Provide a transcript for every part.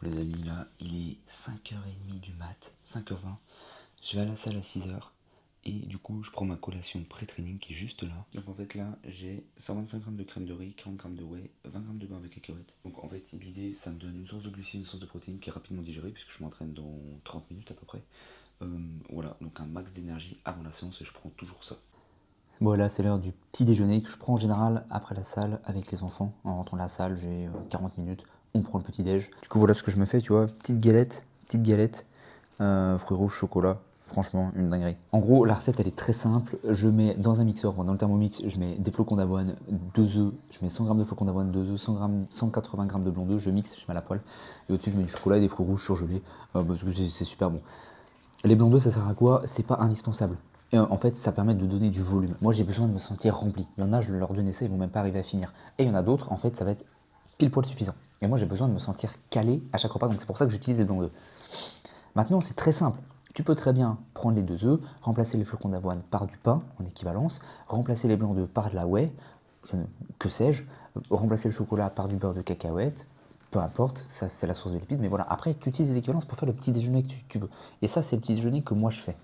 Les amis, là, il est 5h30 du mat, 5h20. Je vais à la salle à 6h. Et du coup, je prends ma collation pré-training qui est juste là. Donc en fait, là, j'ai 125 grammes de crème de riz, 40 grammes de whey, 20 grammes de beurre de cacahuète. Donc en fait, l'idée, ça me donne une source de glucides, une source de protéines qui est rapidement digérée puisque je m'entraîne dans 30 minutes à peu près. Voilà, donc un max d'énergie avant la séance et je prends toujours ça. Bon, là, c'est l'heure du petit déjeuner que je prends en général après la salle avec les enfants. En rentrant de la salle, j'ai 40 minutes. On prend le petit déj. Du coup, voilà ce que je me fais, tu vois. Petite galette, fruits rouges, chocolat. Franchement, une dinguerie. En gros, la recette, elle est très simple. Je mets dans un mixeur, dans le Thermomix, je mets des flocons d'avoine, 2 œufs. Je mets 100 grammes de flocons d'avoine, 2 œufs, 100 grammes, 180 grammes de blanc d'œuf. Je mixe, je mets à la poêle. Et au-dessus, je mets du chocolat et des fruits rouges surgelés. Parce que c'est super bon. Les blancs d'œufs, ça sert à quoi? C'est pas indispensable. Et en fait, ça permet de donner du volume. Moi, j'ai besoin de me sentir rempli. Il y en a, je leur donne ça, ils vont même pas arriver à finir. Et il y en a d'autres, en fait, ça va être pile poil suffisant. Et moi, j'ai besoin de me sentir calé à chaque repas, donc c'est pour ça que j'utilise les blancs d'œufs. Maintenant, c'est très simple. Tu peux très bien prendre les 2 œufs, remplacer les flocons d'avoine par du pain en équivalence, remplacer les blancs d'œufs par de la whey, que sais-je, remplacer le chocolat par du beurre de cacahuète, peu importe, ça c'est la source de lipides, mais voilà. Après, tu utilises des équivalences pour faire le petit déjeuner que tu veux. Et ça, c'est le petit déjeuner que moi je fais.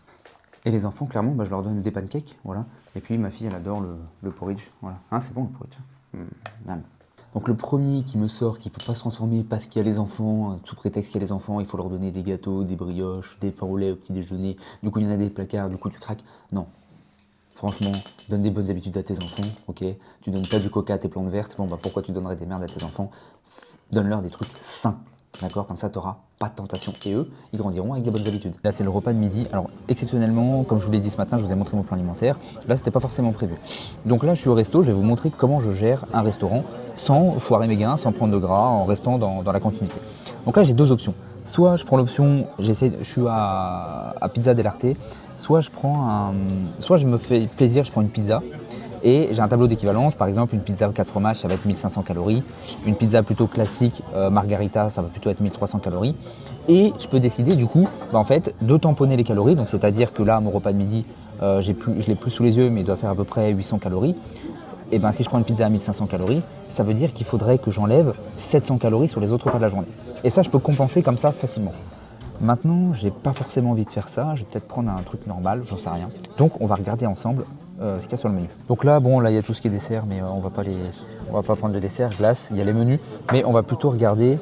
Et les enfants, clairement, je leur donne des pancakes, voilà. Et puis ma fille, elle adore le porridge, voilà. Hein, c'est bon le porridge. Miam. Donc le premier qui me sort, qui peut pas se transformer parce qu'il y a les enfants, sous prétexte qu'il y a les enfants, il faut leur donner des gâteaux, des brioches, des pains au lait au petit déjeuner, du coup il y en a des placards, du coup tu craques. Non. Franchement, donne des bonnes habitudes à tes enfants, ok? Tu donnes pas du coca à tes plantes vertes, bon bah pourquoi tu donnerais des merdes à tes enfants? Donne-leur des trucs sains, d'accord? Comme ça, tu n'auras pas de tentation. Et eux, ils grandiront avec des bonnes habitudes. Là, c'est le repas de midi. Alors, exceptionnellement, comme je vous l'ai dit ce matin, je vous ai montré mon plan alimentaire. Là, c'était pas forcément prévu. Donc là, je suis au resto. Je vais vous montrer comment je gère un restaurant sans foirer mes gains, sans prendre de gras, en restant dans la continuité. Donc là, j'ai deux options. Soit je prends l'option, je suis à Pizza dell'Arte, soit je me fais plaisir, je prends une pizza. Et j'ai un tableau d'équivalence, par exemple une pizza 4 fromages, ça va être 1500 calories. Une pizza plutôt classique, margarita, ça va plutôt être 1300 calories. Et je peux décider du coup, en fait, de tamponner les calories. Donc c'est-à-dire que là, mon repas de midi, je l'ai plus sous les yeux, mais il doit faire à peu près 800 calories. Et ben si je prends une pizza à 1500 calories, ça veut dire qu'il faudrait que j'enlève 700 calories sur les autres repas de la journée. Et ça, je peux compenser comme ça facilement. Maintenant, j'ai pas forcément envie de faire ça, je vais peut-être prendre un truc normal, j'en sais rien. Donc on va regarder ensemble ce qu'il y a sur le menu. Donc là, bon, là il y a tout ce qui est dessert, mais on va pas prendre de dessert, glace, il y a les menus, mais on va plutôt regarder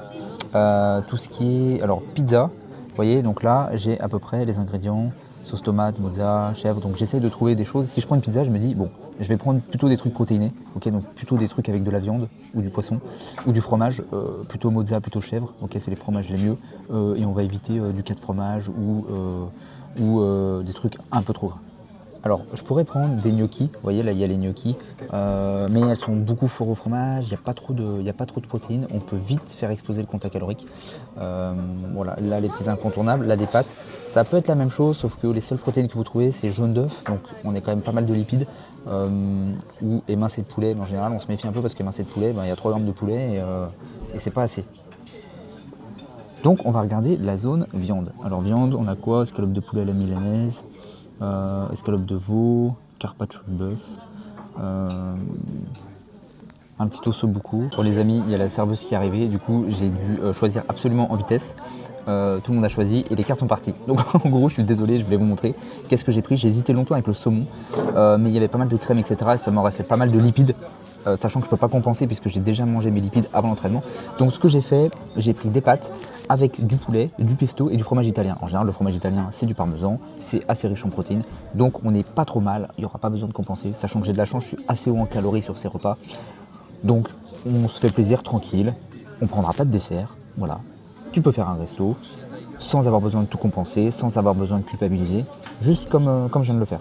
tout ce qui est, alors pizza, vous voyez, donc là j'ai à peu près les ingrédients, sauce tomate, mozza, chèvre, donc j'essaye de trouver des choses. Si je prends une pizza, je me dis, bon, je vais prendre plutôt des trucs protéinés, ok, donc plutôt des trucs avec de la viande ou du poisson ou du fromage, plutôt mozza, plutôt chèvre, ok, c'est les fromages les mieux, et on va éviter du 4 fromage ou des trucs un peu trop gras. Alors, je pourrais prendre des gnocchis, vous voyez, là il y a les gnocchis, mais elles sont beaucoup fourrées au fromage, il n'y a pas trop de protéines, on peut vite faire exploser le compte calorique. Voilà, là les petits incontournables, là des pâtes, ça peut être la même chose, sauf que les seules protéines que vous trouvez, c'est jaune d'œuf, donc on est quand même pas mal de lipides, ou émincé de poulet, mais en général on se méfie un peu parce qu'émincé de poulet, il y a 3 grammes de poulet et c'est pas assez. Donc on va regarder la zone viande. Alors viande, on a quoi? Escalope de poulet à la milanaise, escalope de veau, carpaccio de bœuf, un petit ossobuco. Pour les amis, il y a la serveuse qui est arrivée, du coup j'ai dû choisir absolument en vitesse. Tout le monde a choisi et les cartes sont parties. Donc en gros, je suis désolé, je vais vous montrer qu'est-ce que j'ai pris. J'ai hésité longtemps avec le saumon, mais il y avait pas mal de crème, etc. Et ça m'aurait fait pas mal de lipides, sachant que je ne peux pas compenser puisque j'ai déjà mangé mes lipides avant l'entraînement. Donc ce que j'ai fait, j'ai pris des pâtes avec du poulet, du pesto et du fromage italien. En général, le fromage italien, c'est du parmesan, c'est assez riche en protéines. Donc on n'est pas trop mal, il n'y aura pas besoin de compenser, sachant que j'ai de la chance, je suis assez haut en calories sur ces repas. Donc on se fait plaisir tranquille, on prendra pas de dessert, voilà. Tu peux faire un resto sans avoir besoin de tout compenser, sans avoir besoin de culpabiliser, juste comme je viens de le faire.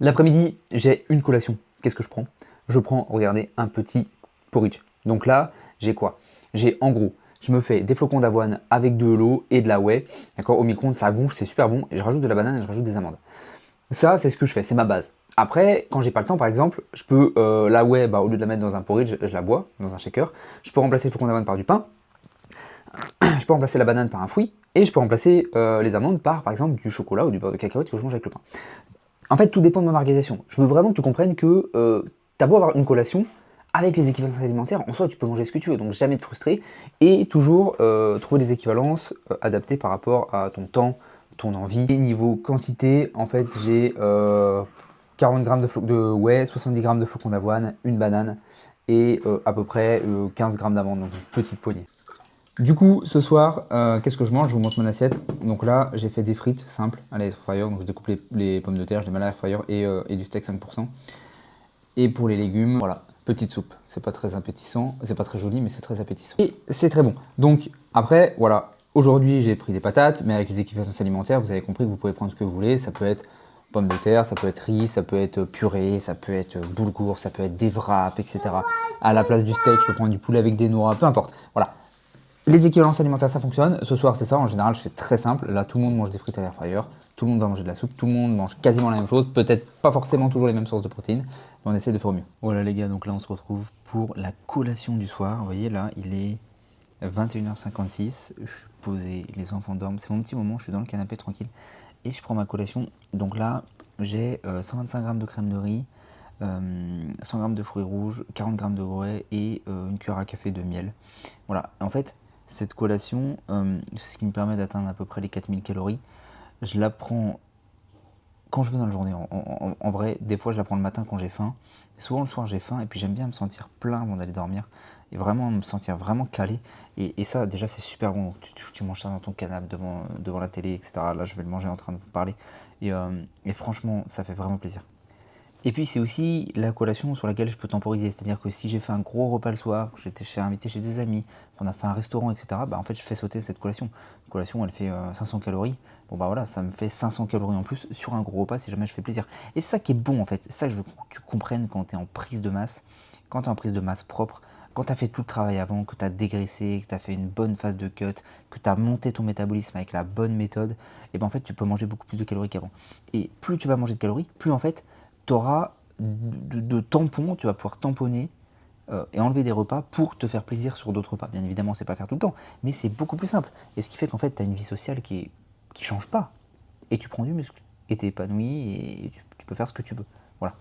L'après-midi, j'ai une collation. Qu'est-ce que je prends? Je prends, regardez, un petit porridge. Donc là, j'ai quoi? J'ai en gros, je me fais des flocons d'avoine avec de l'eau et de la whey. D'accord, au micro-ondes, ça gonfle, c'est super bon. Et je rajoute de la banane et je rajoute des amandes. Ça, c'est ce que je fais, c'est ma base. Après, quand j'ai pas le temps, par exemple, je peux, la whey, au lieu de la mettre dans un porridge, je la bois dans un shaker. Je peux remplacer le flocon d'avoine par du pain. Je peux remplacer la banane par un fruit. Et je peux remplacer les amandes par exemple, du chocolat ou du beurre de cacahuète que je mange avec le pain. En fait, tout dépend de mon organisation. Je veux vraiment que tu comprennes que t'as beau avoir une collation, avec les équivalences alimentaires, en soi, tu peux manger ce que tu veux, donc jamais te frustrer et toujours trouver des équivalences adaptées par rapport à ton temps, ton envie. Et niveau quantité, en fait, j'ai 40 grammes de whey, 70 grammes de flocons d'avoine, une banane et à peu près 15 grammes d'amandes, donc une petite poignée. Du coup, ce soir, qu'est-ce que je mange? Je vous montre mon assiette. Donc là, j'ai fait des frites simples à l'air fryer. Donc je découpe les pommes de terre, je les mets à l'air fryer et du steak 5%. Et pour les légumes, voilà, petite soupe. C'est pas très appétissant, c'est pas très joli, mais c'est très appétissant. Et c'est très bon. Donc après, voilà, aujourd'hui j'ai pris des patates, mais avec les équivalences alimentaires, vous avez compris que vous pouvez prendre ce que vous voulez. Ça peut être pommes de terre, ça peut être riz, ça peut être purée, ça peut être boulgour, ça peut être des wraps, etc. À la place du steak, je peux prendre du poulet avec des noix, peu importe. Voilà. Les équivalences alimentaires, ça fonctionne. Ce soir, c'est ça. En général, je fais très simple. Là, tout le monde mange des frites à l'air fryer. Tout le monde va manger de la soupe. Tout le monde mange quasiment la même chose. Peut-être pas forcément toujours les mêmes sources de protéines, mais on essaie de faire au mieux. Voilà les gars, donc là, on se retrouve pour la collation du soir. Vous voyez, là, il est 21h56. Je suis posé, les enfants dorment. C'est mon petit moment. Je suis dans le canapé tranquille. Et je prends ma collation. Donc là, j'ai 125 g de crème de riz, 100 g de fruits rouges, 40 g de whey et une cuillère à café de miel. Voilà, en fait, cette collation, c'est ce qui me permet d'atteindre à peu près les 4000 calories. Je la prends quand je veux dans la journée. En vrai, des fois, je la prends le matin quand j'ai faim. Souvent, le soir, j'ai faim et puis j'aime bien me sentir plein avant d'aller dormir et vraiment me sentir vraiment calé. Et ça, déjà, c'est super bon. Tu manges ça dans ton canapé devant la télé, etc. Là, je vais le manger en train de vous parler. Et franchement, ça fait vraiment plaisir. Et puis c'est aussi la collation sur laquelle je peux temporiser, c'est-à-dire que si j'ai fait un gros repas le soir, que j'étais invité chez des amis, qu'on a fait un restaurant, etc., bah en fait je fais sauter cette collation. La collation elle fait 500 calories, bon bah voilà, ça me fait 500 calories en plus sur un gros repas si jamais je fais plaisir. Et c'est ça qui est bon en fait, c'est ça que je veux que tu comprennes quand tu es en prise de masse, quand tu es en prise de masse propre, quand tu as fait tout le travail avant, que tu as dégraissé, que tu as fait une bonne phase de cut, que tu as monté ton métabolisme avec la bonne méthode, et ben en fait tu peux manger beaucoup plus de calories qu'avant. Et plus tu vas manger de calories, plus en fait tu auras de tampons, tu vas pouvoir tamponner et enlever des repas pour te faire plaisir sur d'autres repas. Bien évidemment, c'est pas faire tout le temps, mais c'est beaucoup plus simple. Et ce qui fait qu'en fait, tu as une vie sociale qui change pas. Et tu prends du muscle. Et tu es épanoui et tu peux faire ce que tu veux. Voilà.